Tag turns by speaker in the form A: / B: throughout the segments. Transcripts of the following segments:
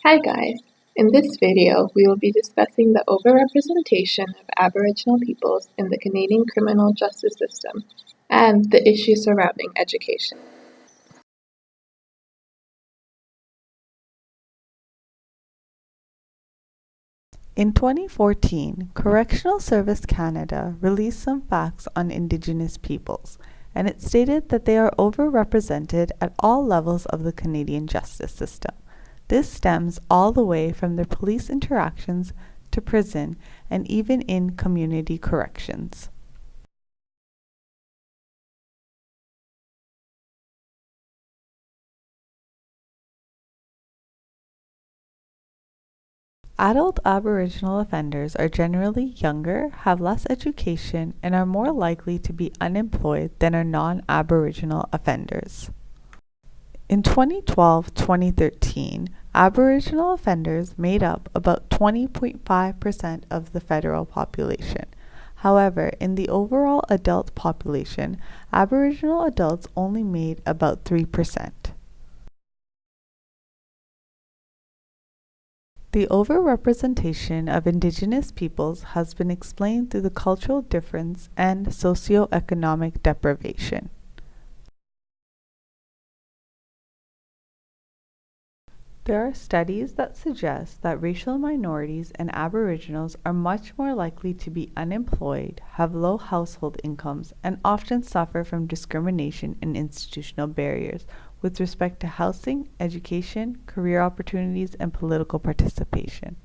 A: Hi guys! In this video, we will be discussing the overrepresentation of Aboriginal peoples in the Canadian criminal justice system and the issues surrounding education.
B: In 2014, Correctional Service Canada released some facts on Indigenous peoples, and it stated that they are overrepresented at all levels of the Canadian justice system. This stems all the way from their police interactions to prison and even in community corrections. Adult Aboriginal offenders are generally younger, have less education, and are more likely to be unemployed than are non-Aboriginal offenders. In 2012-2013, Aboriginal offenders made up about 20.5% of the federal population. However, in the overall adult population, Aboriginal adults only made about 3%. The overrepresentation of Indigenous peoples has been explained through the cultural difference and socioeconomic deprivation. There are studies that suggest that racial minorities and Aboriginals are much more likely to be unemployed, have low household incomes, and often suffer from discrimination and institutional barriers with respect to housing, education, career opportunities, and political participation.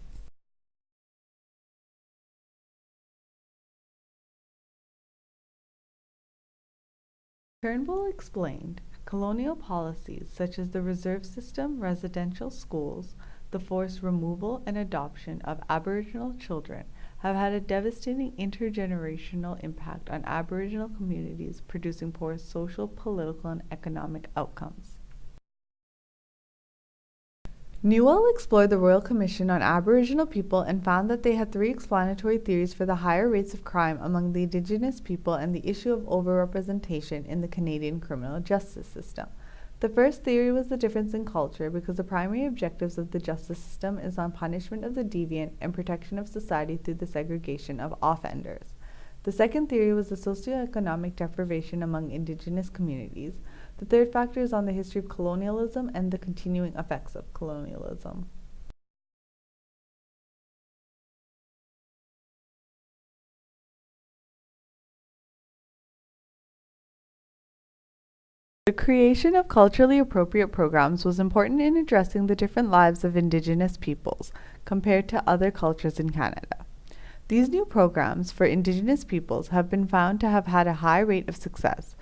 B: Turnbull explained, colonial policies such as the reserve system, residential schools, the forced removal and adoption of Aboriginal children have had a devastating intergenerational impact on Aboriginal communities, producing poor social, political, and economic outcomes. Newell explored the Royal Commission on Aboriginal People and found that they had three explanatory theories for the higher rates of crime among the Indigenous people and the issue of overrepresentation in the Canadian criminal justice system. The first theory was the difference in culture, because the primary objectives of the justice system is on punishment of the deviant and protection of society through the segregation of offenders. The second theory was the socioeconomic deprivation among Indigenous communities. The third factor is on the history of colonialism and the continuing effects of colonialism. The creation of culturally appropriate programs was important in addressing the different lives of Indigenous peoples compared to other cultures in Canada. These new programs for Indigenous peoples have been found to have had a high rate of success.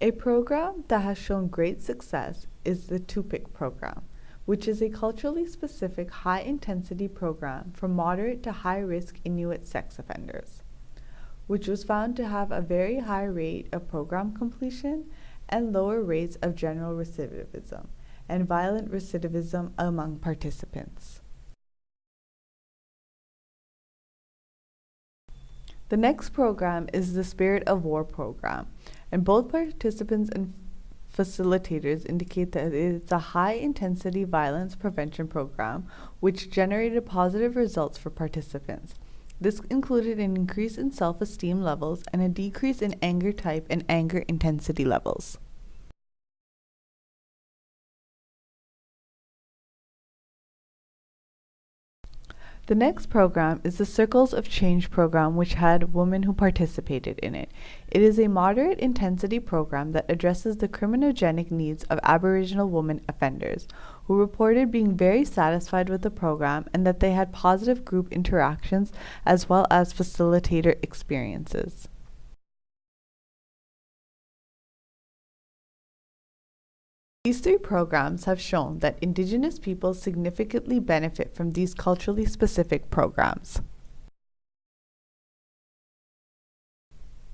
B: A program that has shown great success is the TUPIC program, which is a culturally specific high-intensity program for moderate to high-risk Inuit sex offenders, which was found to have a very high rate of program completion and lower rates of general recidivism and violent recidivism among participants. The next program is the Spirit of War program, and both participants and facilitators indicate that it is a high-intensity violence prevention program which generated positive results for participants. This included an increase in self-esteem levels and a decrease in anger type and anger intensity levels. The next program is the Circles of Change program, which had women who participated in it. It is a moderate intensity program that addresses the criminogenic needs of Aboriginal women offenders, who reported being very satisfied with the program and that they had positive group interactions as well as facilitator experiences. These three programs have shown that Indigenous people significantly benefit from these culturally specific programs.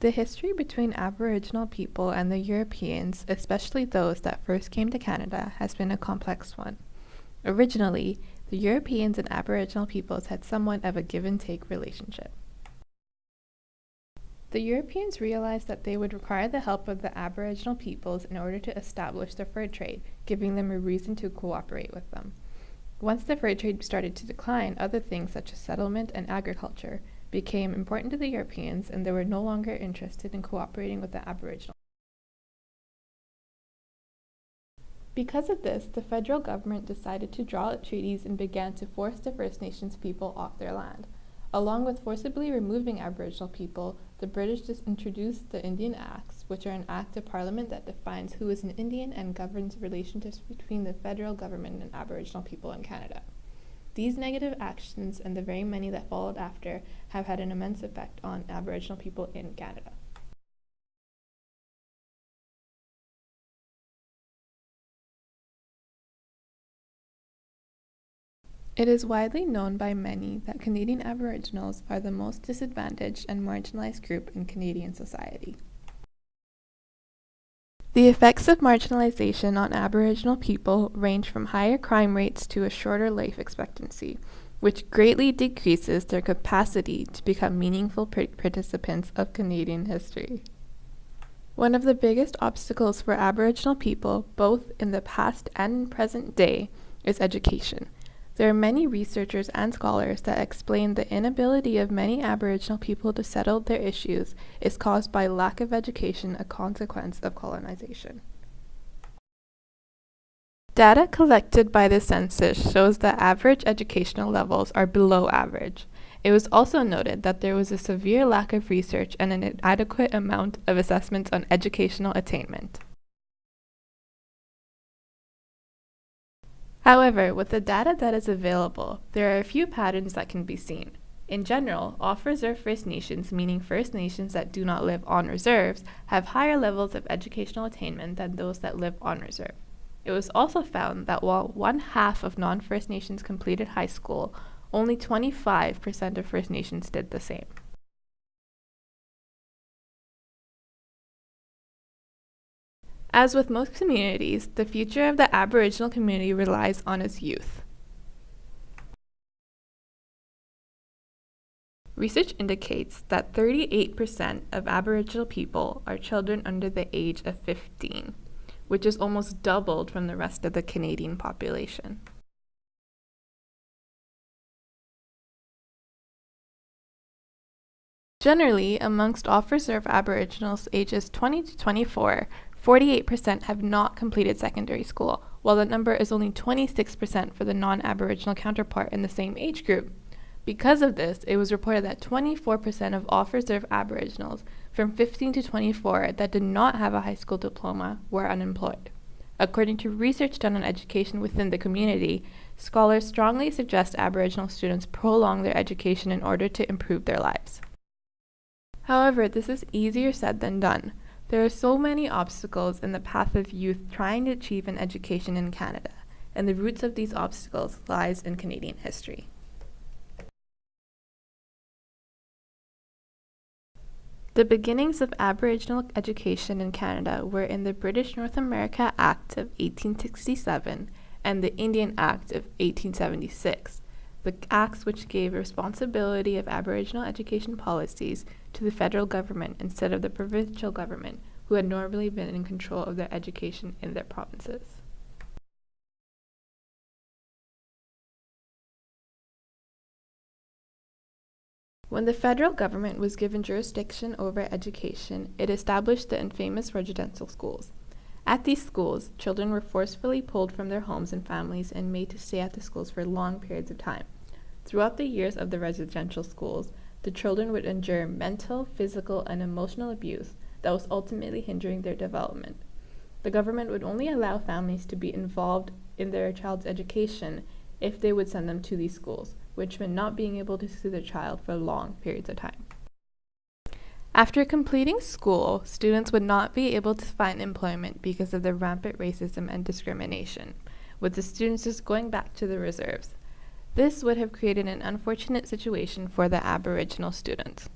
A: The history between Aboriginal people and the Europeans, especially those that first came to Canada, has been a complex one. Originally, the Europeans and Aboriginal peoples had somewhat of a give-and-take relationship. The Europeans realized that they would require the help of the Aboriginal peoples in order to establish the fur trade, giving them a reason to cooperate with them. Once the fur trade started to decline, other things such as settlement and agriculture became important to the Europeans, and they were no longer interested in cooperating with the Aboriginal. Because of this, the federal government decided to draw up treaties and began to force the First Nations people off their land. Along with forcibly removing Aboriginal people, the British introduced the Indian Acts, which are an act of parliament that defines who is an Indian and governs relationships between the federal government and Aboriginal people in Canada. These negative actions and the very many that followed after have had an immense effect on Aboriginal people in Canada. It is widely known by many that Canadian Aboriginals are the most disadvantaged and marginalized group in Canadian society. The effects of marginalization on Aboriginal people range from higher crime rates to a shorter life expectancy, which greatly decreases their capacity to become meaningful participants of Canadian history. One of the biggest obstacles for Aboriginal people, both in the past and in present day, is education. There are many researchers and scholars that explain the inability of many Aboriginal people to settle their issues is caused by lack of education, a consequence of colonization. Data collected by the census shows that average educational levels are below average. It was also noted that there was a severe lack of research and an inadequate amount of assessments on educational attainment. However, with the data that is available, there are a few patterns that can be seen. In general, off-reserve First Nations, meaning First Nations that do not live on reserves, have higher levels of educational attainment than those that live on reserve. It was also found that while 1/2 of non-First Nations completed high school, only 25% of First Nations did the same. As with most communities, the future of the Aboriginal community relies on its youth. Research indicates that 38% of Aboriginal people are children under the age of 15, which is almost doubled from the rest of the Canadian population. Generally, amongst off-reserve Aboriginals ages 20 to 24, 48% have not completed secondary school, while the number is only 26% for the non-Aboriginal counterpart in the same age group. Because of this, it was reported that 24% of off-reserve Aboriginals from 15 to 24 that did not have a high school diploma were unemployed. According to research done on education within the community, scholars strongly suggest Aboriginal students prolong their education in order to improve their lives. However, this is easier said than done. There are so many obstacles in the path of youth trying to achieve an education in Canada, and the roots of these obstacles lies in Canadian history. The beginnings of Aboriginal education in Canada were in the British North America Act of 1867 and the Indian Act of 1876, the acts which gave responsibility of Aboriginal education policies to the federal government instead of the provincial government, who had normally been in control of their education in their provinces. When the federal government was given jurisdiction over education, it established the infamous residential schools. At these schools, children were forcefully pulled from their homes and families and made to stay at the schools for long periods of time. Throughout the years of the residential schools, the children would endure mental, physical, and emotional abuse that was ultimately hindering their development. The government would only allow families to be involved in their child's education if they would send them to these schools, which meant not being able to see their child for long periods of time. After completing school, students would not be able to find employment because of the rampant racism and discrimination, with the students just going back to the reserves. This would have created an unfortunate situation for the Aboriginal students.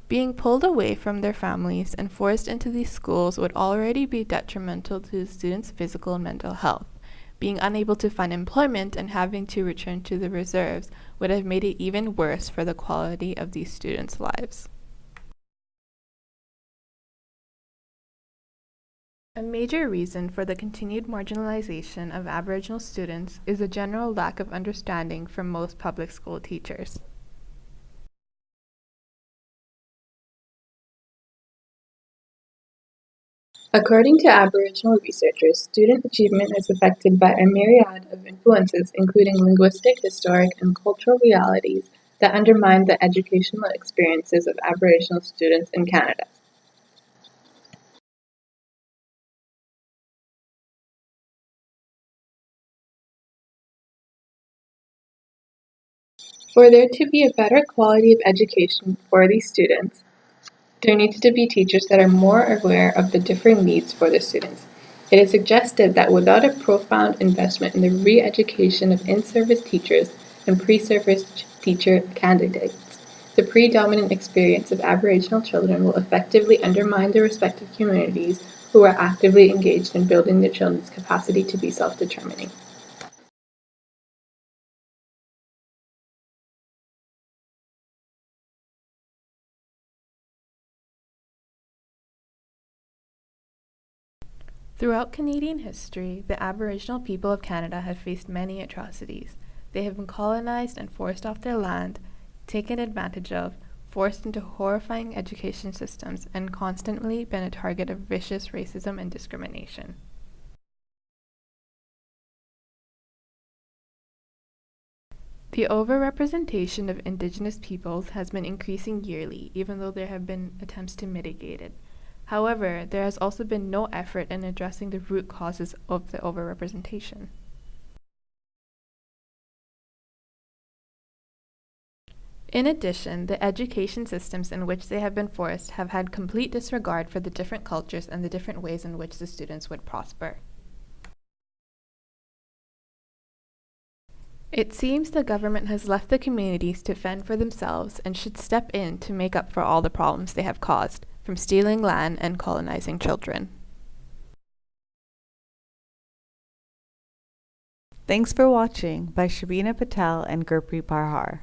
A: Being pulled away from their families and forced into these schools would already be detrimental to the students' physical and mental health, Being unable to find employment and having to return to the reserves would have made it even worse for the quality of these students' lives. A major reason for the continued marginalization of Aboriginal students is a general lack of understanding from most public school teachers.
C: According to Aboriginal researchers, student achievement is affected by a myriad of influences, including linguistic, historic, and cultural realities that undermine the educational experiences of Aboriginal students in Canada. For there to be a better quality of education for these students, there needs to be teachers that are more aware of the differing needs for the students. It is suggested that without a profound investment in the re-education of in-service teachers and pre-service teacher candidates, the predominant experience of Aboriginal children will effectively undermine their respective communities who are actively engaged in building their children's capacity to be self-determining.
A: Throughout Canadian history, the Aboriginal people of Canada have faced many atrocities. They have been colonized and forced off their land, taken advantage of, forced into horrifying education systems, and constantly been a target of vicious racism and discrimination. The overrepresentation of Indigenous peoples has been increasing yearly, even though there have been attempts to mitigate it. However, there has also been no effort in addressing the root causes of the overrepresentation. In addition, the education systems in which they have been forced have had complete disregard for the different cultures and the different ways in which the students would prosper. It seems the government has left the communities to fend for themselves and should step in to make up for all the problems they have caused, from stealing land and colonizing children.
B: Thanks for watching by Shabina Patel and Gurpreet Parhar.